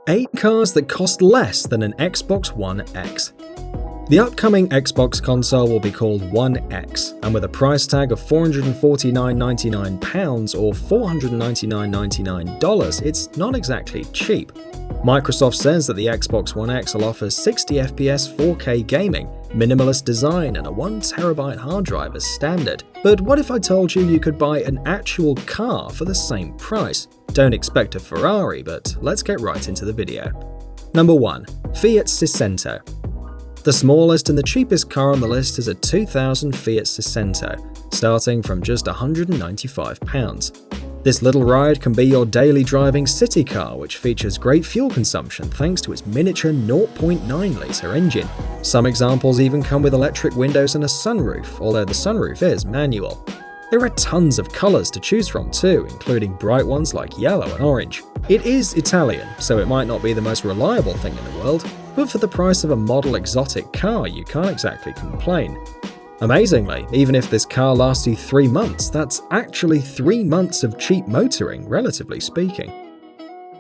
8 cars that cost less than an Xbox One X. The upcoming Xbox console will be called One X, and with a price tag of £449.99 or $499.99, it's not exactly cheap. Microsoft says that the Xbox One X will offer 60fps 4K gaming, minimalist design, and a 1TB hard drive as standard. But what if I told you you could buy an actual car for the same price? Don't expect a Ferrari, but let's get right into the video. Number 1. Fiat Seicento. The smallest and the cheapest car on the list is a 2000 Fiat Seicento, starting from just £195. This little ride can be your daily driving city car, which features great fuel consumption thanks to its miniature 0.9-litre engine. Some examples even come with electric windows and a sunroof, although the sunroof is manual. There are tons of colours to choose from too, including bright ones like yellow and orange. It is Italian, so it might not be the most reliable thing in the world, but for the price of a model exotic car, you can't exactly complain. Amazingly, even if this car lasts you 3 months, that's actually 3 months of cheap motoring, relatively speaking.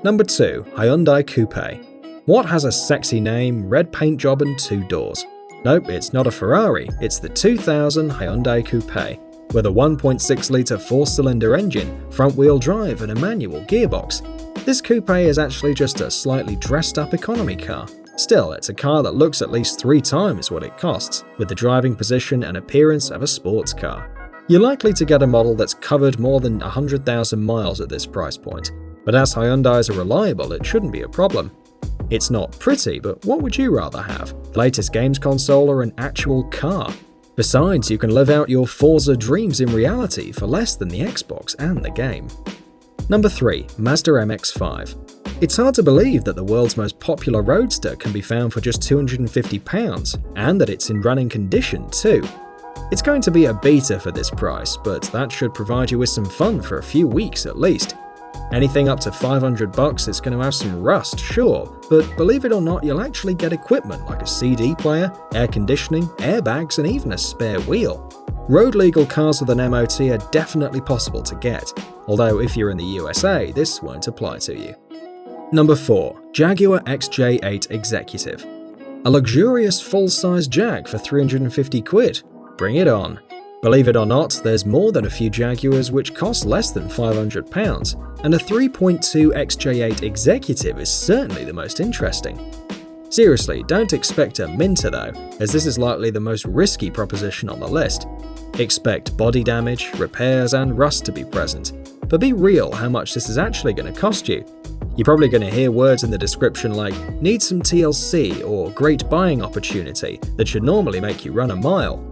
Number 2. Hyundai Coupé. What has a sexy name, red paint job and 2 doors? Nope, it's not a Ferrari, it's the 2000 Hyundai Coupé. With a 1.6-litre 4-cylinder engine, front-wheel drive and a manual gearbox. This coupe is actually just a slightly dressed-up economy car. Still, it's a car that looks at least 3 times what it costs, with the driving position and appearance of a sports car. You're likely to get a model that's covered more than 100,000 miles at this price point, but as Hyundais are reliable, it shouldn't be a problem. It's not pretty, but what would you rather have? The latest games console or an actual car? Besides, you can live out your Forza dreams in reality for less than the Xbox and the game. Number 3. Mazda MX-5. It's hard to believe that the world's most popular roadster can be found for just £250, and that it's in running condition too. It's going to be a beta for this price, but that should provide you with some fun for a few weeks at least. Anything up to $500 is going to have some rust, sure, but believe it or not, you'll actually get equipment like a CD player, air conditioning, airbags, and even a spare wheel. Road-legal cars with an MOT are definitely possible to get, although if you're in the USA, this won't apply to you. Number 4. Jaguar XJ8 Executive. A luxurious full-size Jag for £350. Bring it on. Believe it or not, there's more than a few Jaguars which cost less than £500, and a 3.2 XJ8 Executive is certainly the most interesting. Seriously, don't expect a Minter though, as this is likely the most risky proposition on the list. Expect body damage, repairs, and rust to be present, but be real how much this is actually going to cost you. You're probably going to hear words in the description like "need some TLC" or "great buying opportunity" that should normally make you run a mile.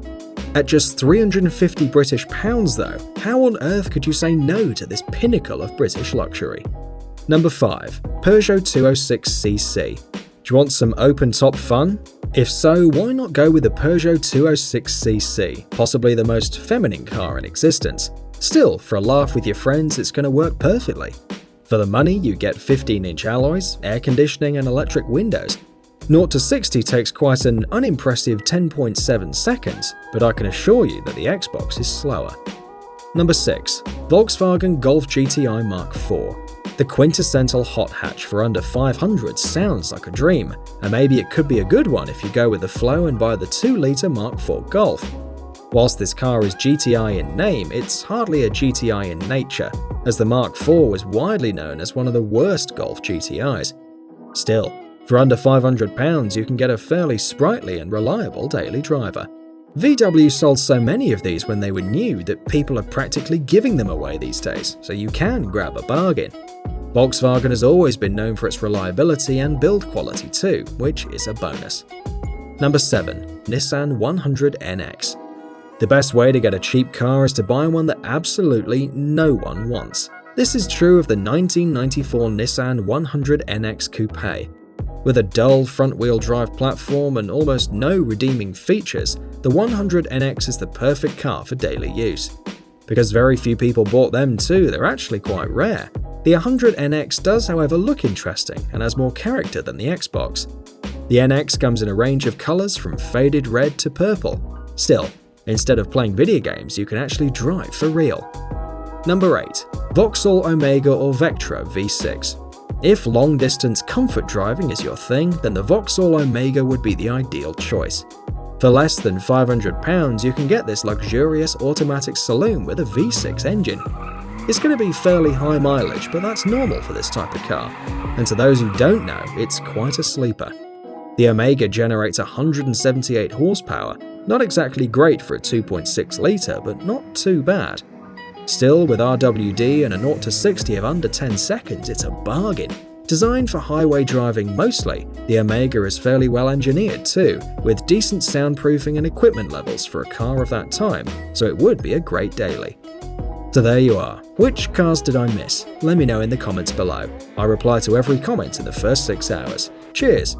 At just £350 British though, how on earth could you say no to this pinnacle of British luxury? Number 5. Peugeot 206cc. Do you want some open-top fun? If so, why not go with the Peugeot 206cc, possibly the most feminine car in existence? Still, for a laugh with your friends, it's going to work perfectly. For the money, you get 15-inch alloys, air conditioning, and electric windows. 0 to 60 takes quite an unimpressive 10.7 seconds, but I can assure you that the Xbox is slower. Number 6. Volkswagen Golf GTI Mark IV. The quintessential hot hatch for under $500 sounds like a dream, and maybe it could be a good one if you go with the flow and buy the 2-litre Mark IV Golf. Whilst this car is GTI in name, it's hardly a GTI in nature, as the Mark IV was widely known as one of the worst Golf GTIs. Still, for under £500, you can get a fairly sprightly and reliable daily driver. VW sold so many of these when they were new that people are practically giving them away these days, so you can grab a bargain. Volkswagen has always been known for its reliability and build quality too, which is a bonus. Number 7. Nissan 100NX. The best way to get a cheap car is to buy one that absolutely no one wants. This is true of the 1994 Nissan 100NX Coupé. With a dull front-wheel drive platform and almost no redeeming features, the 100NX is the perfect car for daily use. Because very few people bought them too, they're actually quite rare. The 100NX does, however, look interesting and has more character than the Xbox. The NX comes in a range of colours from faded red to purple. Still, instead of playing video games, you can actually drive for real. Number 8. Vauxhall Omega or Vectra V6. If long-distance comfort driving is your thing, then the Vauxhall Omega would be the ideal choice. For less than £500, you can get this luxurious automatic saloon with a V6 engine. It's going to be fairly high mileage, but that's normal for this type of car. And to those who don't know, it's quite a sleeper. The Omega generates 178 horsepower, not exactly great for a 2.6 litre, but not too bad. Still, with RWD and a 0 to 60 of under 10 seconds, it's a bargain. Designed for highway driving mostly, the Omega is fairly well engineered too, with decent soundproofing and equipment levels for a car of that time, so it would be a great daily. So there you are. Which cars did I miss? Let me know in the comments below. I reply to every comment in the first 6 hours. Cheers!